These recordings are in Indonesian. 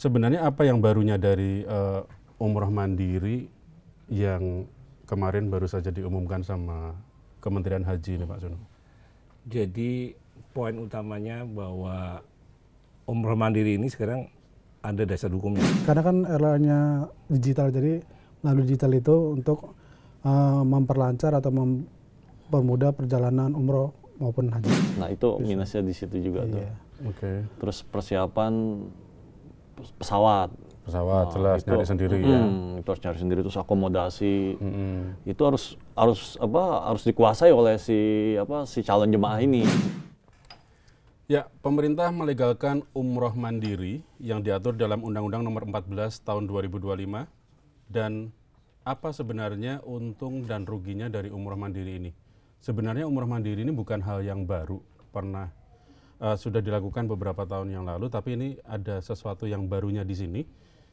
Sebenarnya apa yang barunya dari umroh mandiri yang kemarin baru saja diumumkan sama Kementerian Haji ini Pak Suno? Jadi poin utamanya bahwa umroh mandiri ini sekarang ada dasar hukumnya. Karena kan eranya digital, jadi melalui digital itu untuk memperlancar atau mempermudah perjalanan umroh maupun haji. Nah itu minusnya di situ juga tuh. Iya. Oke. Terus persiapan pesawat. Pesawat jelas nyari sendiri ya. Itu harus nyari sendiri, terus akomodasi. Itu harus dikuasai oleh si calon jemaah ini. Ya, pemerintah melegalkan umroh mandiri yang diatur dalam Undang-Undang Nomor 14 Tahun 2025. Dan apa sebenarnya untung dan ruginya dari umroh mandiri ini? Sebenarnya umroh mandiri ini bukan hal yang baru, pernah sudah dilakukan beberapa tahun yang lalu, tapi ini ada sesuatu yang barunya di sini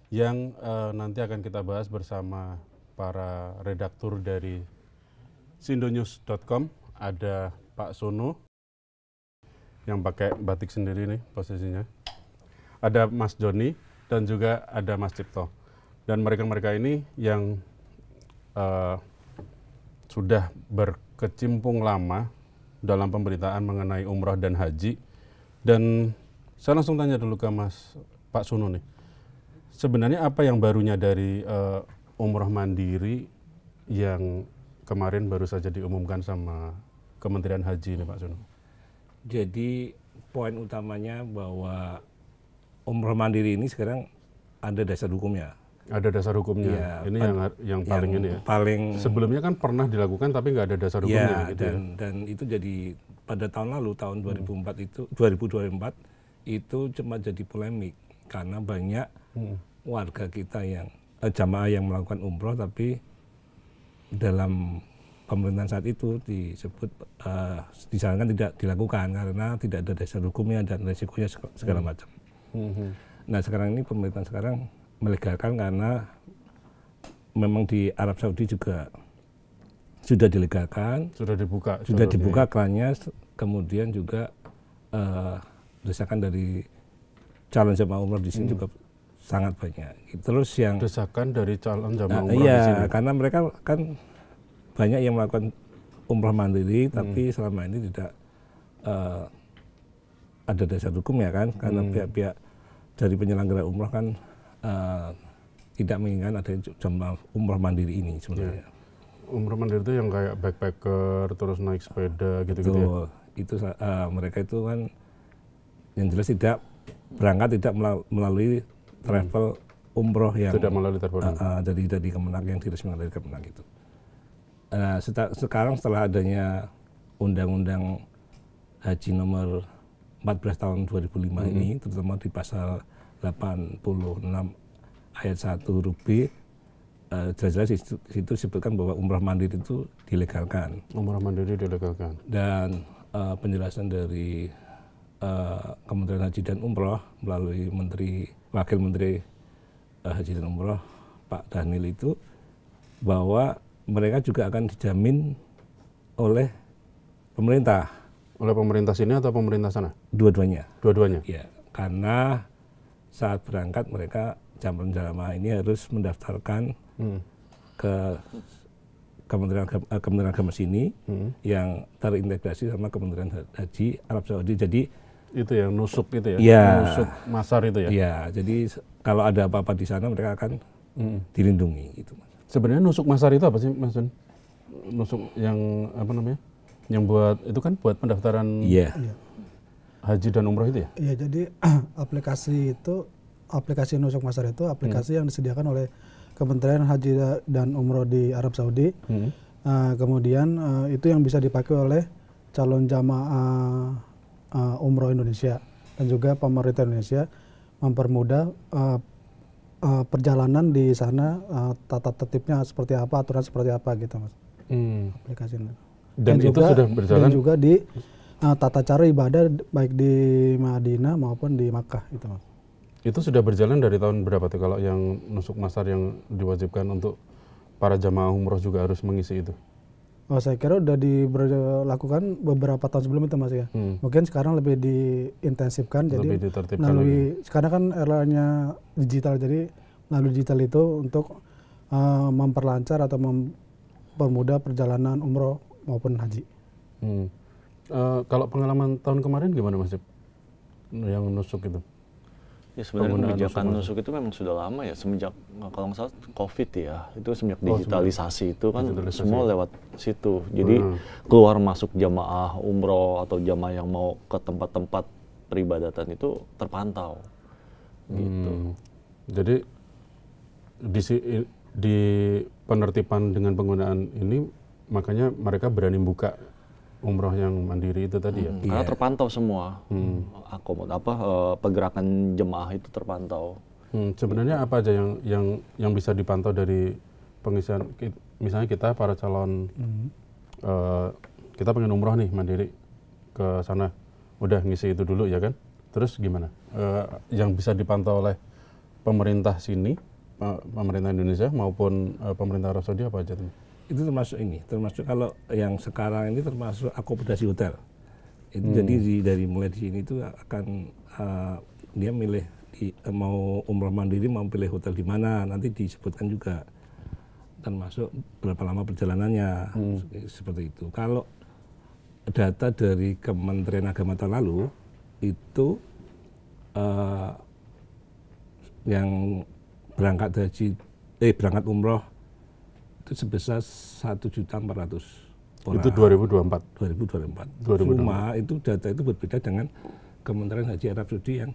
yang nanti akan kita bahas bersama para redaktur dari sindonews.com. Ada Pak Suno yang pakai batik sendiri nih posisinya. Ada Mas Joni dan juga ada Mas Cipto. Dan mereka-mereka ini yang sudah berkecimpung lama dalam pemberitaan mengenai umroh dan haji. Dan saya langsung tanya dulu ke Pak Suno nih. Sebenarnya apa yang barunya dari umroh mandiri yang kemarin baru saja diumumkan sama Kementerian Haji ini Pak Suno? Jadi poin utamanya bahwa umroh mandiri ini sekarang ada dasar hukumnya. Ada dasar hukumnya. Ya, ini yang paling ini ya. Sebelumnya kan pernah dilakukan tapi nggak ada dasar hukumnya. Ya, gitu dan itu jadi pada tahun lalu tahun 2024 itu cuma jadi polemik karena banyak warga kita yang jamaah yang melakukan umroh tapi dalam pemerintahan saat itu disebut disarankan tidak dilakukan karena tidak ada dasar hukumnya dan resikonya segala macam. Nah sekarang ini pemerintahan sekarang melegalkan karena memang di Arab Saudi juga sudah dilegalkan, sudah dibuka kerannya, kemudian juga desakan dari calon jamaah umroh di sini juga sangat banyak. Terus yang desakan dari calon jamaah umroh di sini. Karena mereka kan banyak yang melakukan umroh mandiri tapi selama ini tidak ada dasar hukum ya kan, karena pihak-pihak dari penyelenggara umroh kan tidak menginginkan ada jamaah umroh mandiri ini sebenarnya. Umroh mandiri itu yang kayak backpacker terus naik sepeda gitu-gitu ya? Itu mereka itu kan yang jelas tidak berangkat tidak melalui travel umroh yang tidak melalui travel dari Kemenak yang diresmikan dari Kemenak itu. Sekarang setelah adanya Undang-Undang Haji Nomor 14 Tahun 2005 ini, terutama di pasal 86 ayat 1 huruf B, jelas-jelas di situ disebutkan bahwa umrah mandiri itu dilegalkan. Umrah mandiri dilegalkan. Dan penjelasan dari Kementerian Haji dan Umroh melalui Wakil Menteri Haji dan Umroh Pak Dhanil itu bahwa mereka juga akan dijamin oleh pemerintah. Oleh pemerintah sini atau pemerintah sana? Dua-duanya. Dua-duanya? Ya, karena saat berangkat mereka jamaah ini harus mendaftarkan ke Kementerian Agama sini yang terintegrasi sama Kementerian Haji Arab Saudi. Jadi itu yang nusuk itu ya? Ya, nusuk masar itu ya? Ya, jadi kalau ada apa-apa di sana mereka akan dilindungi gitu. Sebenarnya nusuk masar itu apa sih Mas John? Nusuk yang apa namanya? Yang buat itu kan buat pendaftaran haji dan umroh itu ya? Iya, jadi aplikasi nusuk masar itu aplikasi yang disediakan oleh Kementerian Haji dan Umroh di Arab Saudi. Kemudian itu yang bisa dipakai oleh calon jamaah umroh Indonesia dan juga pemerintah Indonesia mempermudah perjalanan di sana, tata tertibnya seperti apa, aturan seperti apa gitu Mas. Aplikasi ini. Dan itu juga, sudah berjalan? Dan juga di tata cara ibadah baik di Madinah maupun di Makkah gitu Mas. Itu sudah berjalan dari tahun berapa tuh kalau yang nusuk masar yang diwajibkan untuk para jamaah umroh juga harus mengisi itu? Oh, saya kira udah diberlakukan beberapa tahun sebelum itu Mas ya. Mungkin sekarang lebih diintensifkan, Lebih jadi ditertibkan melalui sekarang kan eranya digital, jadi melalui digital itu untuk memperlancar atau mempermudah perjalanan umroh maupun haji. Kalau pengalaman tahun kemarin gimana Mas Cip? Yang nusuk itu? Ya sebenarnya Penggunaan kebijakan nusuk nusuk itu memang sudah lama ya, semenjak kalau nggak salah COVID ya, itu semenjak digitalisasi itu kan semua lewat situ. Jadi keluar masuk jamaah umroh atau jamaah yang mau ke tempat-tempat peribadatan itu terpantau. Gitu. Jadi di penertiban dengan penggunaan ini makanya mereka berani buka umroh yang mandiri itu tadi ya. Karena terpantau semua. Pergerakan jemaah itu terpantau. Sebenarnya apa aja yang bisa dipantau dari pengisian, misalnya kita para calon kita pengen umroh nih mandiri ke sana, udah ngisi itu dulu ya kan? Terus gimana? Yang bisa dipantau oleh pemerintah sini, pemerintah Indonesia maupun pemerintah Arab Saudi apa aja tuh? Itu termasuk kalau yang sekarang ini termasuk akomodasi hotel. Itu jadi dari mulai di sini itu akan dia milih mau umroh mandiri, mau pilih hotel di mana, nanti disebutkan juga termasuk berapa lama perjalanannya, seperti itu. Kalau data dari Kementerian Agama tahun lalu itu yang berangkat umroh itu sebesar 1.400.000 orang. Itu 2024. 2024. Cuma itu data itu berbeda dengan Kementerian Haji Arab Saudi yang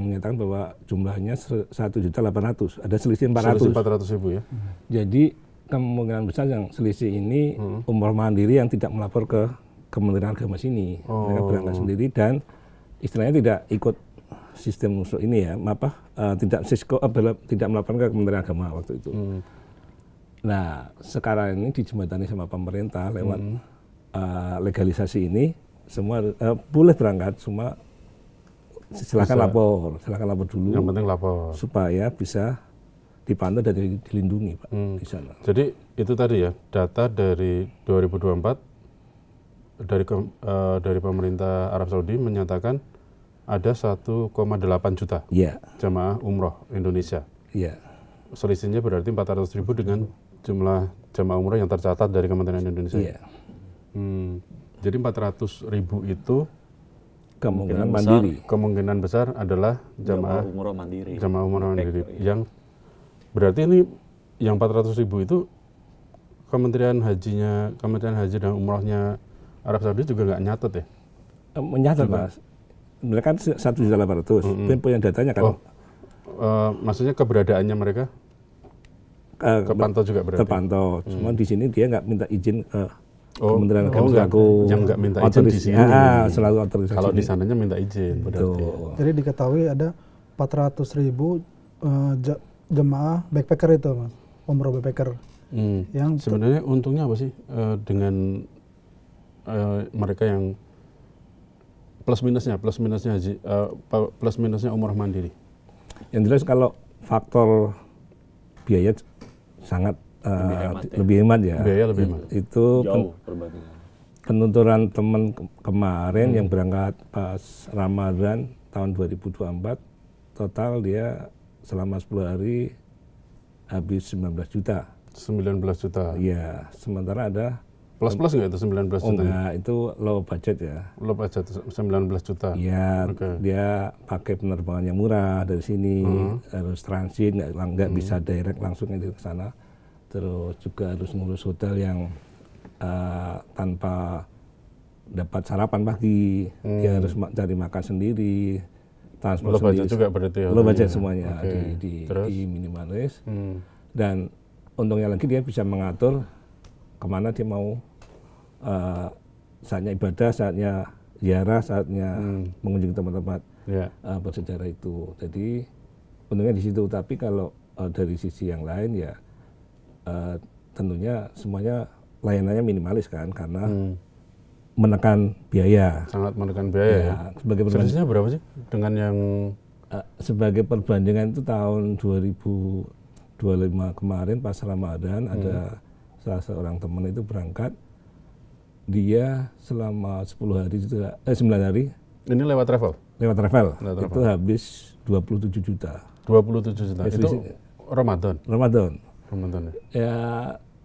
menyatakan bahwa jumlahnya 1.800.000. Ada selisih 400. Selisih 400.000 ya. Jadi kemungkinan besar yang selisih ini umroh mandiri yang tidak melapor ke Kementerian Agama sini. Mereka berangkat sendiri dan istilahnya tidak ikut sistem nusuk ini ya, tidak melaporkan ke Kementerian Agama waktu itu. Nah, sekarang ini dijembatani sama pemerintah lewat legalisasi ini, semua boleh berangkat, semua silakan lapor dulu. Yang penting lapor. Supaya bisa dipantau dan dilindungi Pak di sana. Jadi itu tadi ya, data dari 2024 dari pemerintah Arab Saudi menyatakan ada 1,8 juta jamaah umroh Indonesia. Selisihnya berarti 400.000 dengan jumlah jamaah umroh yang tercatat dari Kementerian Indonesia. Jadi 400.000 itu kemungkinan besar adalah jamaah umroh mandiri. Yang berarti ini yang 400.000 itu Kementerian Haji dan Umrohnya Arab Saudi juga nggak nyatet ya? Menyatet Mas. Mereka kan 1.800.000. Punya datanya kan. Maksudnya keberadaannya mereka kepantau juga berarti? Terpantau. Cuma di sini dia nggak minta izin ke Kementerian Agama yang nggak minta izin di sini. Selalu otorisasi. Kalau di sananya minta izin berarti. Jadi diketahui ada 400.000 jemaah backpacker itu Mas, umroh backpacker. Yang sebenarnya untungnya apa sih dengan mereka yang plus minusnya haji, plus minusnya umroh mandiri? Yang jelas kalau faktor biaya sangat lebih hemat ya. Biaya lebih hemat. Itu jauh perbandingan. Penuturan teman kemarin yang berangkat pas Ramadan tahun 2024, total dia selama 10 hari habis 19 juta. 19 juta? Iya, sementara ada plus nggak itu 19 juta? Enggak, itu low budget ya. Low budget 19 juta? Iya, dia pakai penerbangan yang murah dari sini, harus transit, nggak bisa direct langsung ke sana. Terus juga harus ngurus hotel yang tanpa dapat sarapan pagi, dia harus cari makan sendiri, transport sendiri. Low budget juga berarti ya? Low budget semuanya, di minimalis. Dan untungnya lagi dia bisa mengatur kemana dia mau saatnya ibadah, saatnya ziarah, saatnya mengunjungi tempat-tempat bersejarah itu. Jadi untungnya di situ. Tapi kalau dari sisi yang lain ya tentunya semuanya layanannya minimalis kan, karena menekan biaya. Sangat menekan biaya ya. Selisihnya berapa sih dengan yang sebagai perbandingan itu tahun 2025 kemarin pas Ramadan ada salah seorang teman itu berangkat, dia selama 10 hari itu 9 hari Ini lewat travel? lewat travel, Lewat itu habis 27 juta. 27 juta. Ya, Itu Ramadan? Ramadan. Ramadan ya? Ya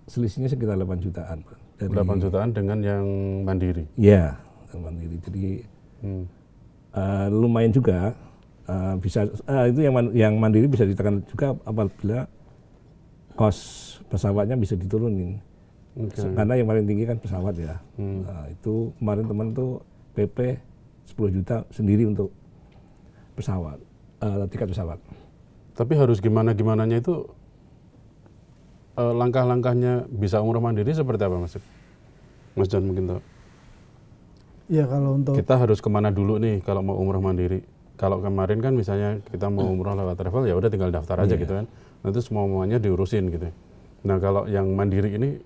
selisihnya sekitar 8 jutaan. Dari, 8 jutaan dengan yang mandiri? Ya, yang mandiri. Jadi lumayan juga. Bisa itu yang mandiri bisa ditekan juga apabila kos pesawatnya bisa diturunin. Karena yang paling tinggi kan pesawat ya. Nah, itu kemarin teman tuh PP 10 juta sendiri untuk pesawat, tiket pesawat. Tapi harus gimana-gimananya itu langkah-langkahnya bisa umroh mandiri seperti apa Mas John mungkin tahu? Ya kalau untuk Kita harus kemana dulu nih kalau mau umroh mandiri? Kalau kemarin kan misalnya kita mau umroh lewat travel ya udah tinggal daftar aja gitu kan. Nanti semuanya diurusin gitu. Nah kalau yang mandiri ini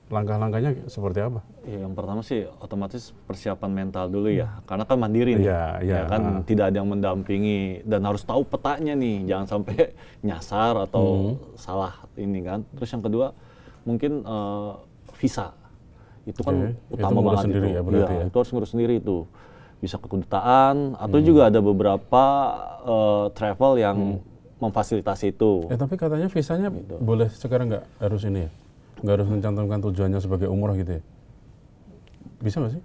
langkah-langkahnya seperti apa? Ya, yang pertama sih otomatis persiapan mental dulu ya, karena kan mandiri nih, Iya, ya kan tidak ada yang mendampingi dan harus tahu petanya nih, jangan sampai nyasar atau salah ini kan. Terus yang kedua mungkin visa, itu kan utama itu banget sendiri itu. ya, berarti ya? Itu harus ngurus sendiri itu. Bisa ke kedutaan atau juga ada beberapa travel yang memfasilitasi itu. Tapi katanya visanya boleh sekarang nggak harus ini ya? Nggak harus mencantumkan tujuannya sebagai umroh gitu ya? Bisa nggak sih?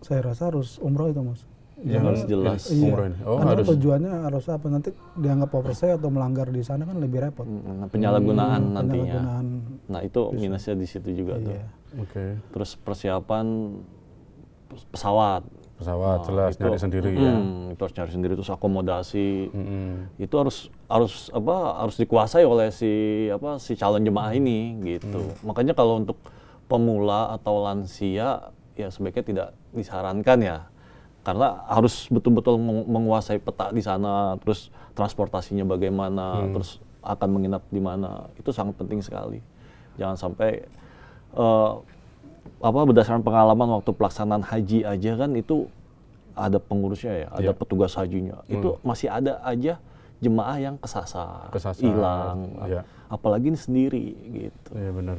saya rasa harus umroh itu Mas. Yang harus jelas. Iya. Umroh ini. Oh, Karena harus. tujuannya harus apa, nanti dianggap oversize atau melanggar di sana kan lebih repot. Penyalahgunaan nantinya. Penyalahgunaan. Nah itu minusnya di situ juga tuh. Iya. Oke. Terus persiapan pesawat. Pesawat jelas itu, nyari sendiri ya. Itu harus nyari sendiri, terus akomodasi. Itu harus dikuasai oleh si calon jemaah ini gitu. Makanya kalau untuk pemula atau lansia ya sebaiknya tidak disarankan ya. Karena harus betul-betul menguasai peta di sana, terus transportasinya bagaimana, terus akan menginap di mana. Itu sangat penting sekali. Jangan sampai berdasarkan pengalaman waktu pelaksanaan haji aja kan itu ada pengurusnya ya, ada petugas hajinya. Itu masih ada aja jemaah yang kesasar, hilang. Apalagi ini sendiri gitu. Iya benar.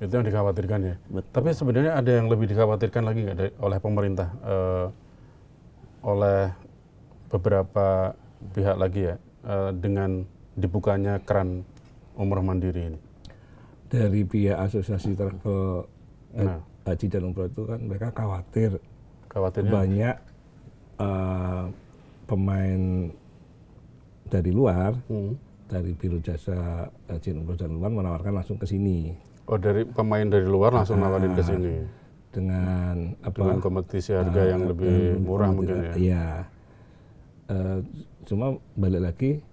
Itu yang dikhawatirkan ya. Betul. Tapi sebenarnya ada yang lebih dikhawatirkan lagi nggak oleh pemerintah, oleh beberapa pihak lagi ya, dengan dibukanya keran umroh mandiri ini? Dari pihak asosiasi travel haji dan umroh itu kan mereka khawatirnya banyak pemain dari luar, dari biro jasa haji dan umroh dan luar menawarkan langsung ke sini. Oh, dari pemain dari luar langsung nawarin ke sini dengan kompetisi harga yang lebih murah mungkin ya. Iya. Cuma balik lagi,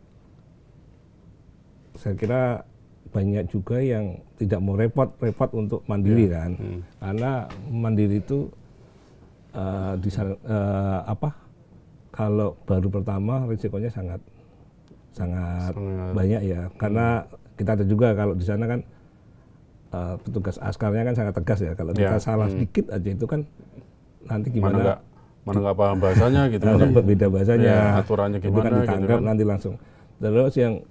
saya kira banyak juga yang tidak mau repot untuk mandiri kan, karena mandiri itu kalau baru pertama risikonya sangat banyak ya, karena kita ada juga kalau di sana kan petugas askarnya kan sangat tegas ya, kalau kita salah sedikit aja itu kan nanti gimana mana nggak paham bahasanya gitu kan, beda bahasanya, aturannya itu gimana kan ditangkap gitu kan. nanti langsung. Terus yang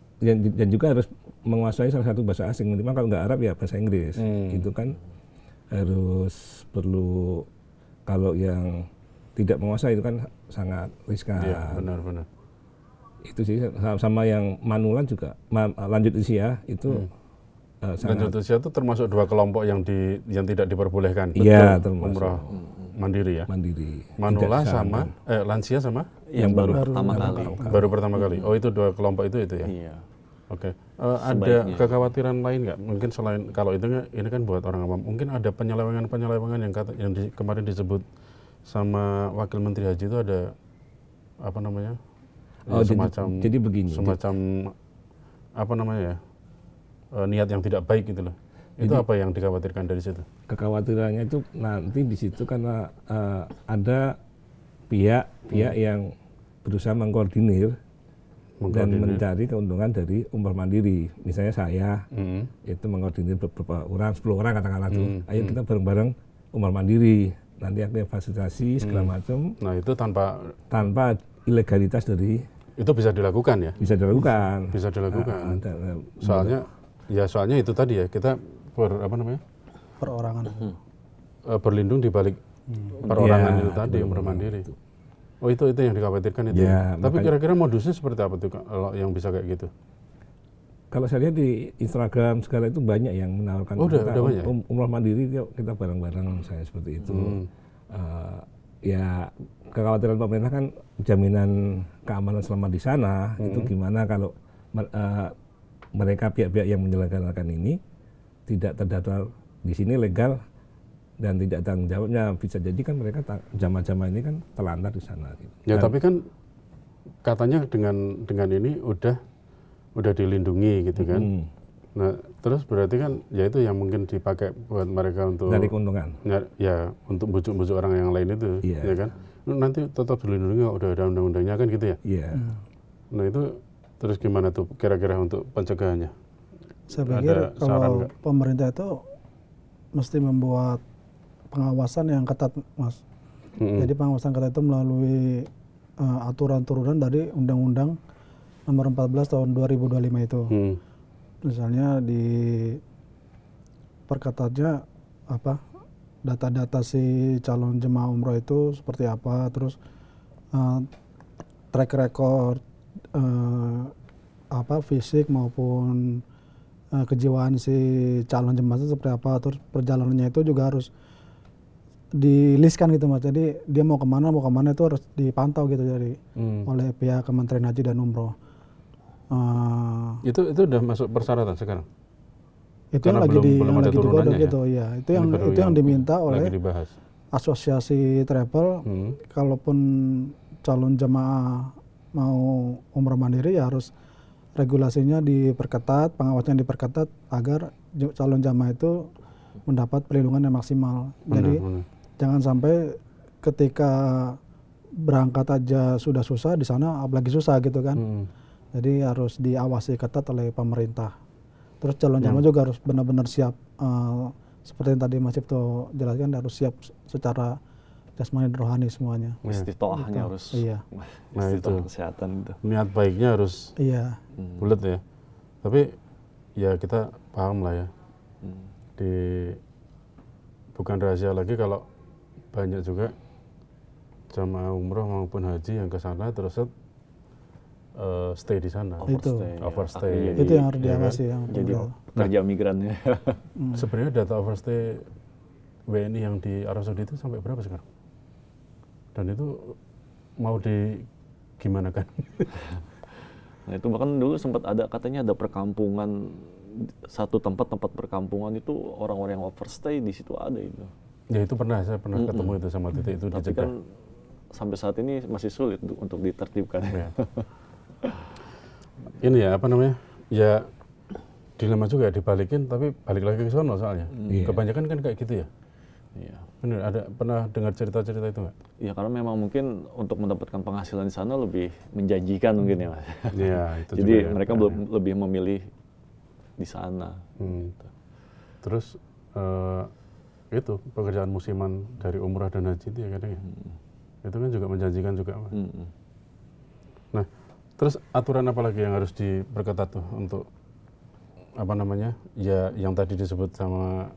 juga harus menguasai salah satu bahasa asing, minimal kalau nggak Arab ya bahasa Inggris. Itu kan harus perlu, kalau yang tidak menguasai itu kan sangat riskan. Iya, benar. Itu sih sama yang manulan juga, lanjut usia itu lanjut usia itu termasuk dua kelompok yang tidak diperbolehkan. Iya, termasuk umroh mandiri ya. Mandiri. Manula sama lansia sama yang baru pertama kali. Baru pertama kali. Oh, itu dua kelompok itu ya. Iya. Oke. Ada kekhawatiran lain nggak? Mungkin selain kalau itu ini kan buat orang awam. Mungkin ada penyelewengan yang kemarin disebut sama Wakil Menteri Haji itu ada apa namanya? Jadi begini. Semacam apa namanya ya? Niat yang tidak baik gitu loh. Itu apa yang dikhawatirkan dari situ? Kekhawatirannya itu nanti di situ karena ada pihak yang berusaha mengkoordinir dan mencari keuntungan dari umroh mandiri. Misalnya saya itu mengkoordinir beberapa orang, 10 orang katakanlah tuh. Ayo kita bareng-bareng umroh mandiri. Nanti akan fasilitasi segala macam. Nah itu tanpa ilegalitas dari. Itu bisa dilakukan ya? Bisa dilakukan. Bisa dilakukan. Soalnya itu tadi ya, kita perorangan. Berlindung di balik perorangan Ya, itu tadi, umroh mandiri. Oh itu yang dikhawatirkan itu. Ya, Tapi makanya- kira-kira modusnya seperti apa tuh kalau yang bisa kayak gitu? Kalau saya lihat di Instagram segala itu banyak yang menawarkan Oh, udah kita banyak? umroh mandiri, yuk kita bareng-bareng misalnya seperti itu. Ya kekhawatiran pemerintah kan jaminan keamanan selama di sana itu gimana kalau mereka pihak-pihak yang menyelenggarakan ini tidak terdaftar di sini legal dan tidak tanggung jawabnya, bisa jadi kan mereka jamaah-jamaah ini kan terlantar di sana. Gitu. Ya Dan- tapi kan katanya dengan ini udah dilindungi gitu kan. Nah terus berarti kan ya itu yang mungkin dipakai buat mereka untuk dari keuntungan. ya untuk bujuk-bujuk orang yang lain itu, Iya. ya kan? Nanti tetap dilindungi, udah ada undang-undangnya kan gitu ya. Iya. Nah itu terus gimana tuh kira-kira untuk pencegahannya? Saya pikir Ada saran kalau nggak? pemerintah itu mesti membuat pengawasan yang ketat, Mas. Jadi pengawasan ketat itu melalui aturan turunan dari Undang-Undang Nomor 14 Tahun 2025 itu. Misalnya di perketatnya apa data-data si calon jemaah umroh itu seperti apa, terus track record apa fisik maupun kejiwaan si calon jemaah itu seperti apa, terus perjalanannya itu juga harus di-list kan gitu Mas. Jadi dia mau kemana itu harus dipantau gitu dari oleh pihak Kementerian Haji dan Umroh. Itu udah masuk persyaratan sekarang? Itu yang Karena lagi belum ada digodok turunannya ya? gitu ya. Itu Ini yang baru itu yang diminta lagi oleh dibahas. asosiasi travel. Kalaupun calon jemaah mau umroh mandiri ya harus regulasinya diperketat, pengawasannya diperketat agar calon jemaah itu mendapat perlindungan yang maksimal. Jadi jangan sampai ketika berangkat aja sudah susah, di sana apalagi susah gitu kan. Jadi harus diawasi ketat oleh pemerintah. Terus calon jamaah juga harus benar-benar siap, seperti yang tadi Mas Cipto jelaskan, harus siap secara jasmani dan rohani semuanya. Istitoahnya harus. Iya. Nah, Istitoah itu. kesehatan itu. Niat baiknya harus Iya. bulat ya. Tapi ya kita paham lah ya. Bukan rahasia lagi kalau banyak juga jamaah umroh maupun haji yang ke sana terus stay di sana. Itu. Overstay. Itu yang harus ya kan? diawasi yang Jadi pemerintah. pekerja migrannya. Sebenarnya data overstay WNI yang di Arab Saudi itu sampai berapa sekarang? Dan itu mau gimana kan? Nah itu bahkan dulu sempat ada katanya ada perkampungan, satu tempat perkampungan itu orang-orang yang overstay di situ ada itu. Ya itu saya pernah ketemu itu sama titik itu Tapi dicegah. kan sampai saat ini masih sulit untuk ditertibkan. Ya. Ini ya apa namanya? Ya dilema juga dibalikin tapi balik lagi ke sono soalnya. Kebanyakan kan kayak gitu ya. Iya. Bener, pernah dengar cerita-cerita itu nggak? Ya karena memang mungkin untuk mendapatkan penghasilan di sana lebih menjanjikan mungkin ya Mas. Iya, itu Jadi juga ya. mereka lebih memilih di sana. Terus itu pekerjaan musiman dari umrah dan haji itu ya kadang ya. Itu kan juga menjanjikan juga. Pak. Nah, terus aturan apa lagi yang harus diperketat tuh untuk apa namanya? Ya yang tadi disebut sama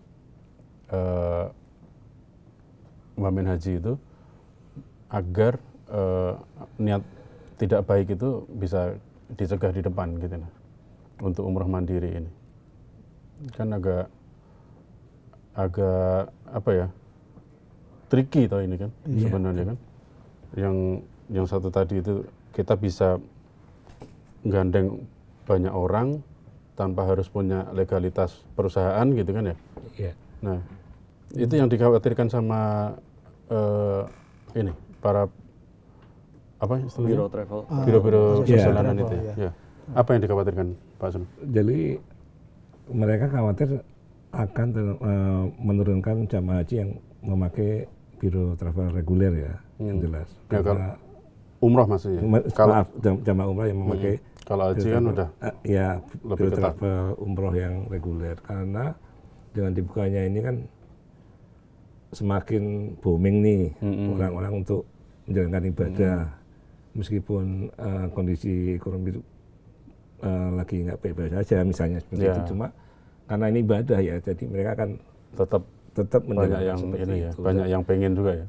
wamen haji itu agar niat tidak baik itu bisa dicegah di depan gitu nah. Untuk umroh mandiri ini. Kan agak apa ya? Tricky tau ini kan sebenarnya kan. Yang satu tadi itu kita bisa gandeng banyak orang tanpa harus punya legalitas perusahaan gitu kan ya. Iya. Nah, itu yang dikhawatirkan sama ini para apa istilahnya? Biro travel. Biro-biro Iya. perjalanan Travel, itu ya. iya. Ya. Apa yang dikhawatirkan Pak Sun? Jadi mereka khawatir akan menurunkan jamaah haji yang memakai biro travel reguler ya, yang jelas. Ya, Karena umroh maksudnya. maaf, jamaah umroh yang memakai Kalau haji kan udah ya lebih biro ketat. travel umroh yang reguler. Karena dengan dibukanya ini kan semakin booming nih orang-orang untuk menjalankan ibadah, meskipun kondisi ekonomi itu lagi nggak baik-baik saja misalnya seperti Ya. itu, cuma karena ini ibadah ya, jadi mereka akan tetap tetap banyak yang seperti ini ya, itu. banyak yang pengen juga ya.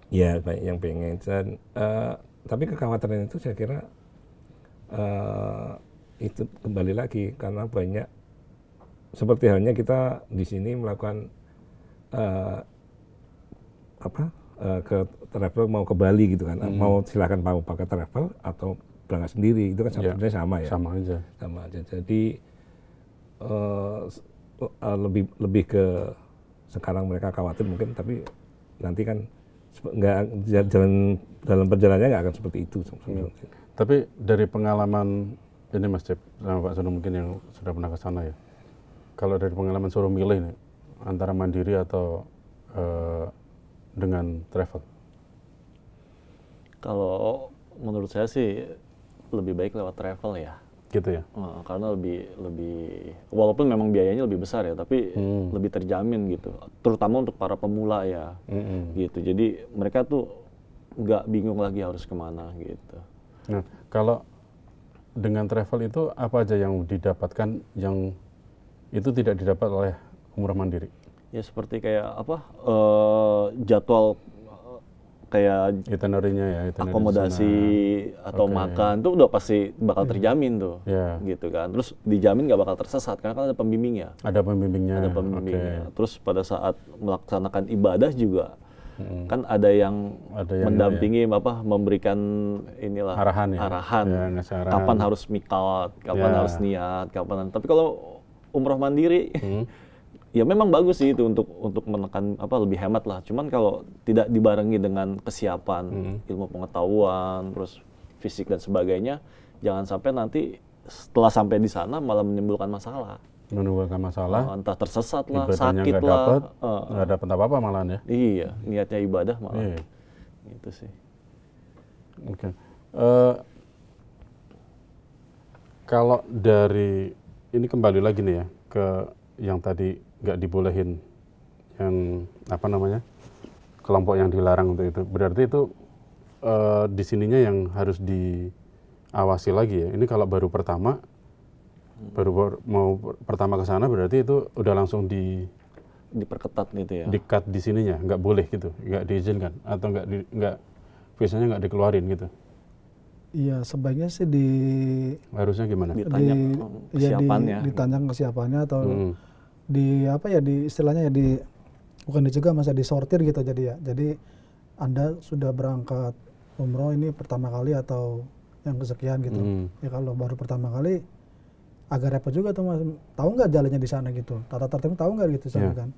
Ya, banyak yang pengen. Dan tapi kekhawatiran itu saya kira itu kembali lagi karena banyak seperti halnya kita di sini melakukan ke travel mau ke Bali gitu kan, mau silakan mau pakai travel atau berangkat sendiri itu kan sebenarnya sama ya. Sama aja. Sama aja. Jadi lebih ke sekarang mereka khawatir mungkin, tapi nanti kan nggak jalan dalam perjalanannya nggak akan seperti itu. Tapi dari pengalaman ini Mas Cep sama Pak Sono mungkin yang sudah pernah ke sana ya. Kalau dari pengalaman suruh milih nih antara mandiri atau dengan travel. Kalau menurut saya sih lebih baik lewat travel ya. Gitu ya. Karena lebih walaupun memang biayanya lebih besar ya, tapi lebih terjamin gitu. Terutama untuk para pemula ya, gitu. Jadi mereka tuh nggak bingung lagi harus kemana gitu. Nah, kalau dengan travel itu apa aja yang didapatkan yang itu tidak didapat oleh umrah mandiri? Ya seperti kayak jadwal kayak itinerary-nya ya, akomodasi atau makan tuh udah pasti bakal terjamin tuh, gitu kan. Terus dijamin nggak bakal tersesat karena kan ada pembimbing ya. Ada pembimbingnya. Ada pembimbingnya. Terus pada saat melaksanakan ibadah juga kan ada yang mendampingi memberikan inilah arahan ya, kapan harus miqat, kapan harus niat, kapan. Tapi kalau umroh mandiri ya memang bagus sih itu untuk menekan lebih hemat lah. Cuman kalau tidak dibarengi dengan kesiapan, ilmu pengetahuan, terus fisik dan sebagainya, jangan sampai nanti setelah sampai di sana malah menimbulkan masalah. Entah tersesat lah, ibadahnya sakit lah, nggak dapat apa-apa malahan ya. Iya, niatnya ibadah malah. Gitu sih. Oke. Kalau dari ini kembali lagi nih ya ke yang tadi nggak dibolehin, yang kelompok yang dilarang untuk itu. Berarti itu di sininya yang harus diawasi lagi ya. Ini kalau baru mau pertama ke sana berarti itu udah langsung diperketat gitu ya. Di-cut di sininya, nggak boleh gitu, nggak diizinkan atau visanya nggak dikeluarin gitu. Iya, sebaiknya sih harusnya gimana? Ditanya kesiapannya. Ditanya kesiapannya atau istilahnya bukan dicegah, masa disortir gitu jadi ya. Jadi Anda sudah berangkat umroh ini pertama kali atau yang kesekian gitu. Ya kalau baru pertama kali agak repot juga tuh Mas. Tahu nggak jalannya di sana gitu. Tata tertibnya tahu nggak gitu sana kan.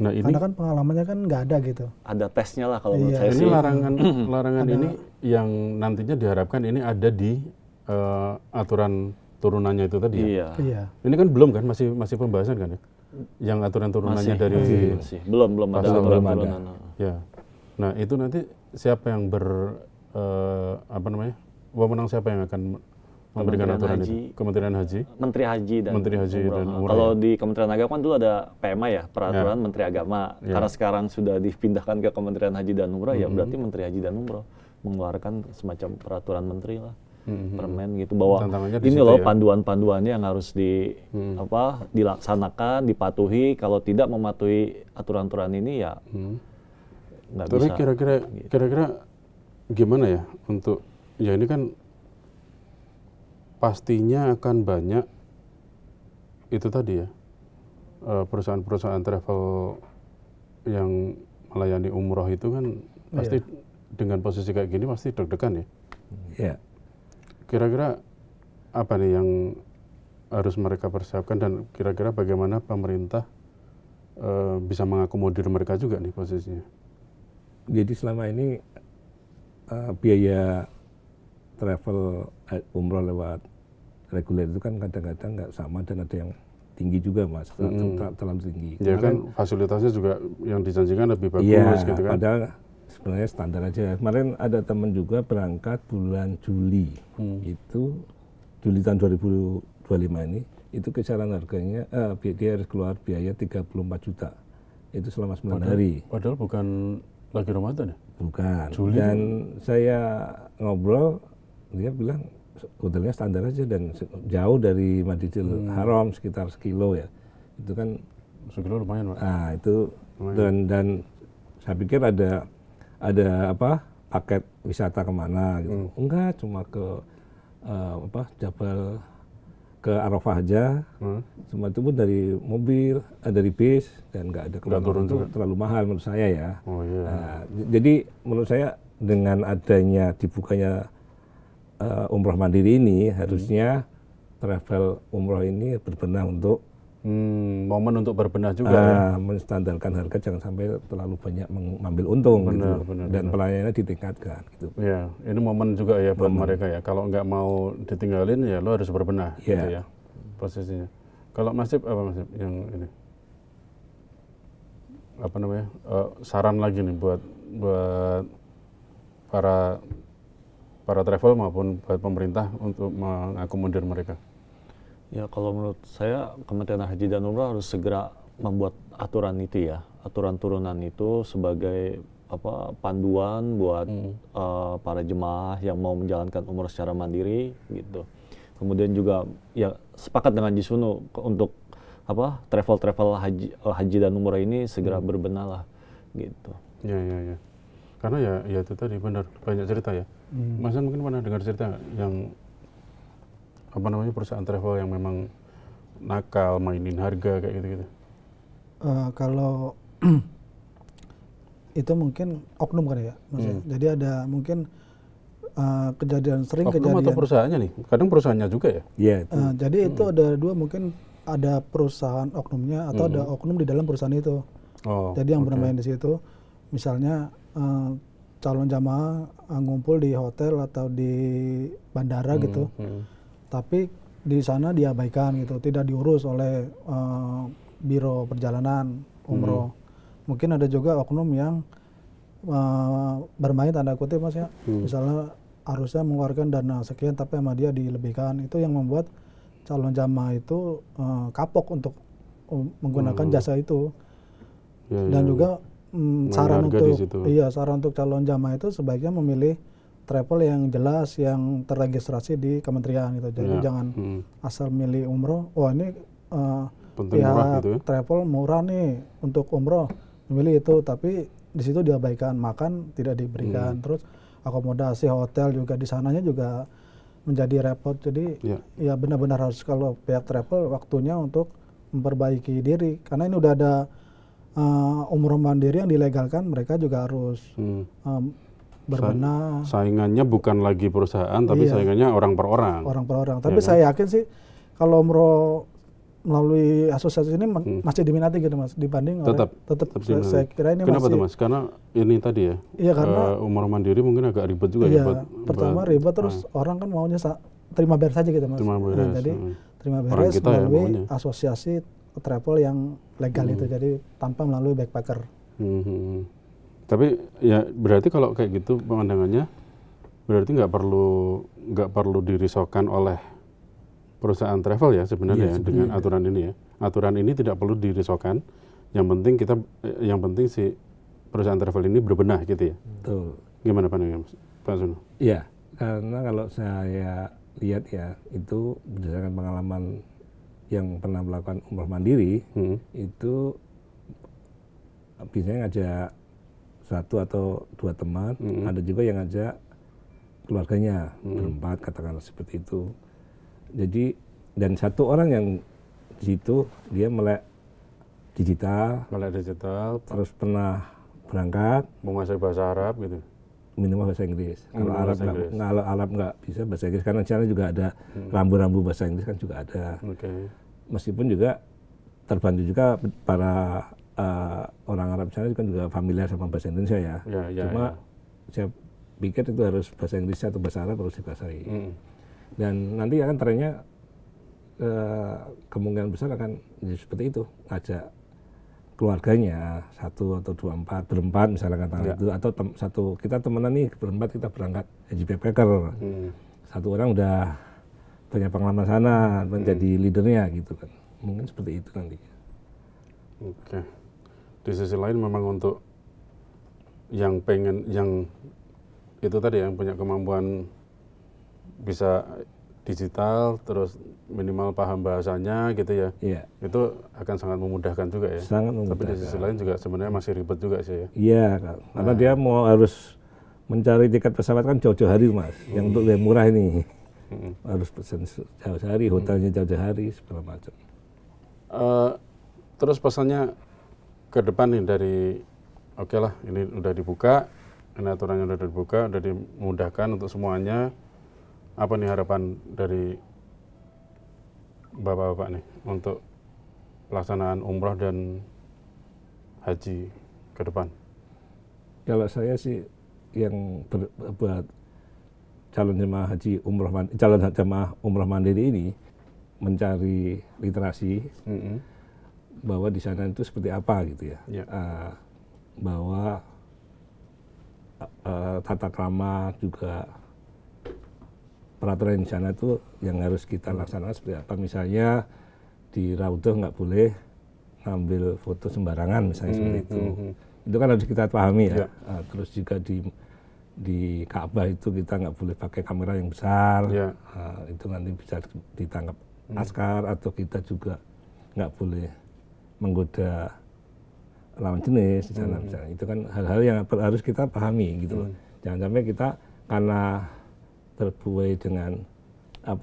Nah, ini karena kan pengalamannya kan nggak ada gitu. Ada tesnya lah kalau menurut saya ini sih. Larangan ini yang nantinya diharapkan ini ada di aturan turunannya itu tadi ya. Iya. Ini kan belum kan, masih pembahasan kan ya. Yang aturan turunannya masih. Belum ada aturan turunan. Ya. Nah, itu nanti siapa yang wewenang siapa yang akan memberikan aturan itu? Kementerian Haji. Menteri Haji dan Umrah. Kalau di Kementerian Agama kan dulu ada PMA ya, peraturan Menteri Agama. Karena sekarang sudah dipindahkan ke Kementerian Haji dan Umrah, ya berarti Menteri Haji dan Umrah mengeluarkan semacam peraturan menteri lah, permen gitu, bahwa ini loh panduan-panduannya yang harus dilaksanakan, dipatuhi. Kalau tidak mematuhi aturan-aturan ini ya nggak bisa. Tapi kira-kira gimana ya untuk ini kan pastinya akan banyak itu tadi ya, perusahaan-perusahaan travel yang melayani umroh itu kan pasti dengan posisi kayak gini pasti deg-degan ya. Iya. Kira-kira apa nih yang harus mereka persiapkan dan kira-kira bagaimana pemerintah bisa mengakomodir mereka juga nih posisinya? Jadi selama ini biaya travel umroh lewat reguler itu kan kadang-kadang nggak sama dan ada yang tinggi juga Mas, terlalu tinggi. Ya kan fasilitasnya juga yang dijanjikan lebih bagus gitu kan. Padahal sebenarnya standar aja. Kemarin ada teman juga berangkat bulan Juli, itu Juli tahun 2025 ini, itu kisaran harganya dia harus keluar biaya 34 juta. Itu selama 9 hari. Padahal bukan lagi Ramadan ya? Bukan. Juli. Dan saya ngobrol, dia bilang hotelnya standar aja dan jauh dari Masjidil Haram sekitar 1 kilo ya. Itu kan Sekilo lumayan, Pak. Nah, itu dan saya pikir ada apa paket wisata kemana gitu. Enggak, cuma ke Jabal ke Arafah aja. Semua itu pun dari mobil, dari bis, dan nggak ada kemana. Itu terlalu mahal menurut saya ya. Oh iya. Nah, jadi menurut saya dengan adanya dibukanya umroh mandiri ini, harusnya travel umroh ini berbenah untuk momen untuk berbenah juga ya. Menstandarkan harga, jangan sampai terlalu banyak mengambil untung gitu. Dan pelayanannya ditingkatkan gitu. Ya, ini momen juga ya buat mereka ya. Kalau nggak mau ditinggalin ya lo harus berbenah gitu ya posisinya. Kalau Mas Ip, apa Mas Ip yang ini? Apa namanya? Saran lagi nih buat para travel maupun buat pemerintah untuk mengakomodir mereka. Ya, kalau menurut saya Kementerian Haji dan Umrah harus segera membuat aturan itu ya, aturan turunan itu sebagai panduan buat para jemaah yang mau menjalankan umrah secara mandiri gitu. Kemudian juga ya sepakat dengan Jisuno untuk travel haji dan umrah ini segera berbenah lah gitu. Ya. Karena ya itu tadi benar banyak cerita ya. Mas An mungkin pernah dengar cerita nggak yang perusahaan travel yang memang nakal, mainin harga kayak gitu-gitu? Kalau itu mungkin oknum kan ya, maksudnya. Jadi ada mungkin kejadian oknum atau perusahaannya nih? Kadang perusahaannya juga ya? Iya. Jadi itu ada dua, mungkin ada perusahaan oknumnya atau ada oknum di dalam perusahaan itu. Jadi yang bermain di situ, misalnya calon jamaah ngumpul di hotel atau di bandara gitu. Tapi di sana diabaikan gitu, tidak diurus oleh biro perjalanan umroh. Mungkin ada juga oknum yang bermain tanda kutip Mas ya, misalnya harusnya mengeluarkan dana sekian tapi sama dia dilebihkan. Itu yang membuat calon jamaah itu kapok untuk menggunakan jasa itu. Dan juga saran untuk calon jamaah itu sebaiknya memilih travel yang jelas, yang terregistrasi di kementerian gitu. Jadi jangan asal milih umroh. Wah ini pihak gitu ya? Travel murah nih untuk umroh, memilih itu. Tapi di situ diabaikan, makan tidak diberikan. Terus akomodasi hotel juga di sananya juga menjadi repot. Jadi ya benar-benar harus kalau pihak travel waktunya untuk memperbaiki diri. Karena ini udah ada umroh mandiri yang dilegalkan, mereka juga harus berbenah. Saingannya bukan lagi perusahaan, tapi saingannya orang per orang. Orang per orang. Tapi saya yakin sih kalau umroh melalui asosiasi ini masih diminati gitu Mas, dibanding tetap saya kira ini kenapa masih. Tuh Mas? Karena ini tadi ya. Iya, karena umroh mandiri mungkin agak ribet juga ya. Pertama ribet, terus orang kan maunya terima beres saja gitu Mas. Jadi terima beres melalui asosiasi travel yang legal itu, jadi tanpa melalui backpacker. Tapi ya berarti kalau kayak gitu pemandangannya berarti nggak perlu dirisaukan oleh perusahaan travel ya sebenarnya dengan aturan ini ya. Aturan ini tidak perlu dirisaukan. Yang penting si perusahaan travel ini berbenah gitu ya. Betul. Gimana pandangannya Pak Suno? Iya, karena kalau saya lihat ya itu berdasarkan pengalaman yang pernah melakukan umroh mandiri itu biasanya ngajak satu atau dua teman, ada juga yang ngajak keluarganya berempat katakanlah seperti itu. Jadi dan satu orang yang di situ dia melek digital, terus pernah berangkat, menguasai bahasa Arab gitu. Minimal bahasa Inggris. Kalau Arab nggak bisa bahasa Inggris, karena di sana juga ada rambu-rambu bahasa Inggris kan juga ada. Meskipun juga terbantu juga para orang Arab di sana kan juga familiar sama bahasa Indonesia ya. Cuma saya pikir itu harus bahasa Inggris atau bahasa Arab harus dikuasai. Dan nanti akan trennya kemungkinan besar akan seperti itu, ngajak keluarganya satu atau berempat misalnya katakan itu, atau kita temenan nih berempat kita berangkat haji backpacker. Satu orang udah punya pengalaman sana menjadi leadernya gitu kan, mungkin seperti itu nanti. Di sisi lain memang untuk yang itu tadi yang punya kemampuan bisa digital, terus minimal paham bahasanya gitu ya. Iya. Itu akan sangat memudahkan juga ya. Sangat Tapi di memudahkan. sisi lain juga sebenarnya masih ribet juga sih ya. Iya, karena dia mau harus mencari tiket pesawat kan jauh-jauh hari Mas. Yang untuk yang murah ini harus pesan jauh hari, hotelnya jauh-jauh hari, segala macam. Terus pesannya ke depan nih dari oke lah ini udah dibuka, ini aturannya udah dibuka, udah dimudahkan untuk semuanya. Apa nih harapan dari Bapak-bapak nih untuk pelaksanaan umroh dan haji ke depan? Kalau saya sih yang buat calon jemaah haji calon jemaah umroh mandiri ini mencari literasi bahwa di sana itu seperti apa gitu ya. Ya. Bahwa tata krama juga peraturan di sana itu yang harus kita laksanakan seperti apa. Misalnya di Raudhah nggak boleh ngambil foto sembarangan misalnya seperti itu. Itu kan harus kita pahami ya. Terus juga di Ka'bah itu kita nggak boleh pakai kamera yang besar. Itu nanti bisa ditangkap askar, atau kita juga nggak boleh menggoda lawan jenis di sana misalnya. Itu kan hal-hal yang harus kita pahami gitu loh. Jangan sampai kita karena terbuai dengan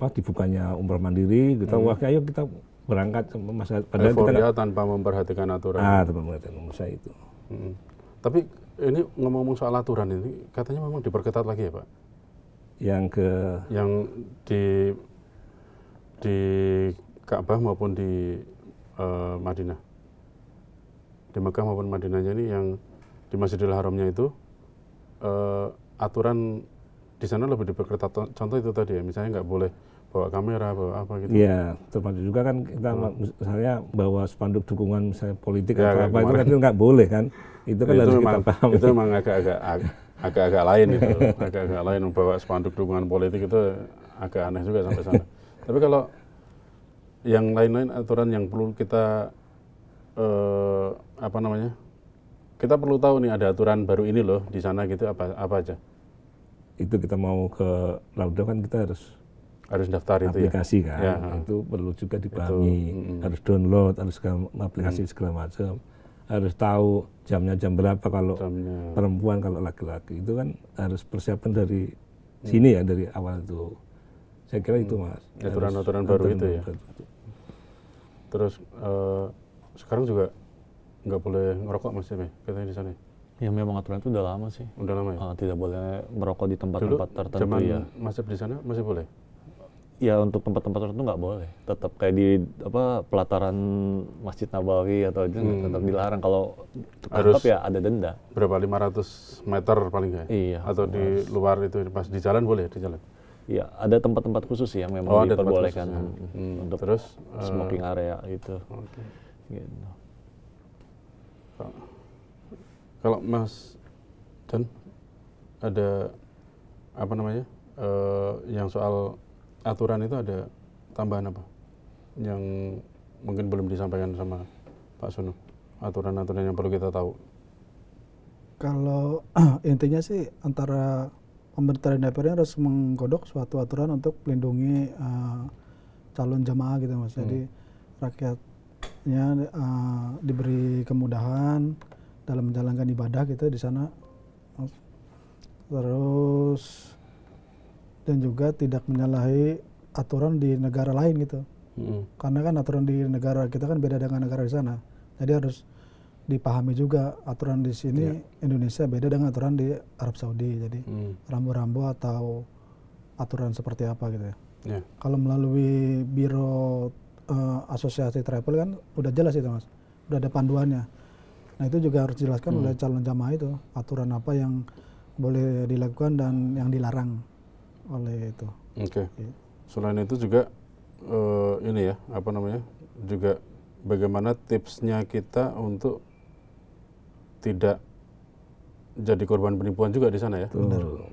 dibukanya umroh mandiri, kita wah ayo kita berangkat padahal kita nggak, tanpa memperhatikan aturan. Tanpa memperhatikan saya itu. Tapi ini ngomong soal aturan ini katanya memang diperketat lagi ya Pak? Yang di Ka'bah maupun di Madinah, di Mekah maupun Madinahnya ini, yang di Masjidil Haramnya itu aturan di sana lebih diperketat. Contoh itu tadi ya, misalnya nggak boleh bawa kamera, bawa apa gitu. Iya, termasuk juga kan kita misalnya bawa spanduk dukungan misalnya politik atau apa itu kan nggak boleh kan. Itu kan harus kita pahami. Itu memang agak-agak lain itu, agak-agak lain membawa spanduk dukungan politik itu agak aneh juga sampai sana. Tapi kalau yang lain-lain aturan yang perlu kita kita perlu tahu nih ada aturan baru ini loh di sana gitu, apa aja? Itu kita mau ke Raudhah kan kita harus daftar itu aplikasi ya? Kan, ya, itu perlu juga dipahami, harus download, harus aplikasi segala macam, harus tahu jamnya jam berapa kalau perempuan, kalau laki-laki, itu kan harus persiapan dari sini ya, dari awal itu. Saya kira itu Mas. Aturan-aturan baru itu ya. Terus sekarang juga nggak boleh ngerokok Mas ya, katanya di sana. Ya memang aturan itu udah lama sih. Udah lama ya? Tidak boleh merokok di tempat-tempat tertentu ya. Masih di sana masih boleh? Ya untuk tempat-tempat tertentu nggak boleh. Tetap kayak di pelataran Masjid Nabawi atau itu tetap dilarang. Kalau tertangkap ya ada denda. Berapa? 500 meter paling nggak? Iya. Atau di luar itu pas di jalan boleh di jalan? Iya, ada tempat-tempat khusus yang memang diperbolehkan untuk terus smoking area itu. Gitu. Kalau Mas Dan ada yang soal aturan itu ada tambahan apa yang mungkin belum disampaikan sama Pak Sunu, aturan-aturan yang perlu kita tahu? Kalau intinya sih antara pemerintah dan DPR harus menggodok suatu aturan untuk melindungi calon jamaah gitu Mas. Jadi rakyatnya diberi kemudahan dalam menjalankan ibadah gitu di sana. Terus dan juga tidak menyalahi aturan di negara lain gitu. Karena kan aturan di negara kita kan beda dengan negara di sana. Jadi harus dipahami juga aturan di sini Indonesia beda dengan aturan di Arab Saudi. Jadi rambu-rambu atau aturan seperti apa gitu ya. Kalau melalui biro asosiasi travel kan udah jelas itu Mas. Udah ada panduannya. Nah itu juga harus dijelaskan oleh calon jamaah itu, aturan apa yang boleh dilakukan dan yang dilarang oleh itu. Oke. Selain itu juga juga bagaimana tipsnya kita untuk tidak jadi korban penipuan juga di sana ya. Benar.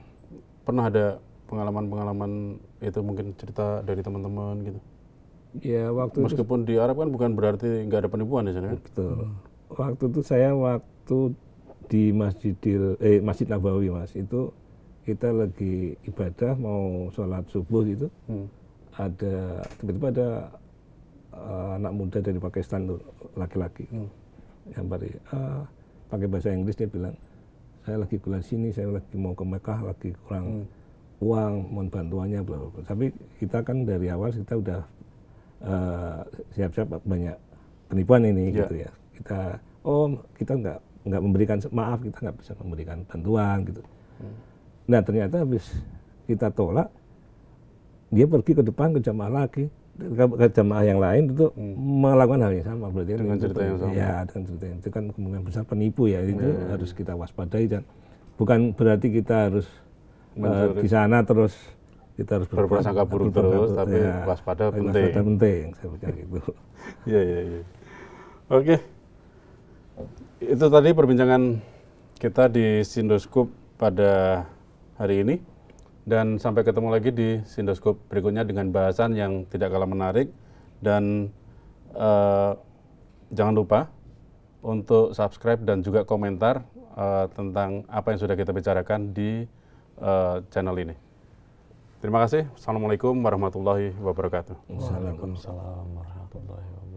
Pernah ada pengalaman-pengalaman itu, mungkin cerita dari teman-teman gitu? Ya waktu meskipun di Arab kan bukan berarti nggak ada penipuan di sana kan? Betul. Waktu itu saya di Masjid Nabawi Mas, itu kita lagi ibadah mau sholat subuh gitu, tiba-tiba ada anak muda dari Pakistan tuh, laki-laki yang pakai bahasa Inggris. Dia bilang, saya lagi kuliah sini, saya lagi mau ke Mekah, lagi kurang uang, mohon bantuannya, bla bla bla. Tapi kita kan dari awal kita udah siap-siap banyak penipuan ini gitu ya. Kita nggak memberikan maaf, kita nggak bisa memberikan bantuan gitu. Nah ternyata habis kita tolak, dia pergi ke depan ke jamaah lagi, ke jamaah yang lain itu melakukan hal yang sama. Berarti dengan cerita yang sama. Ya, dengan cerita itu kan kemungkinan besar penipu ya. Itu harus kita waspadai, dan bukan berarti kita harus di sana terus kita harus berprasangka buruk terus, tapi waspada penting. Waspada penting, saya pikir gitu. Iya. Oke. Itu tadi perbincangan kita di Sindoskop pada hari ini. Dan sampai ketemu lagi di Sindoskop berikutnya dengan bahasan yang tidak kalah menarik. Dan jangan lupa untuk subscribe dan juga komentar tentang apa yang sudah kita bicarakan di channel ini. Terima kasih. Assalamualaikum warahmatullahi wabarakatuh. Waalaikumsalam warahmatullahi wabarakatuh.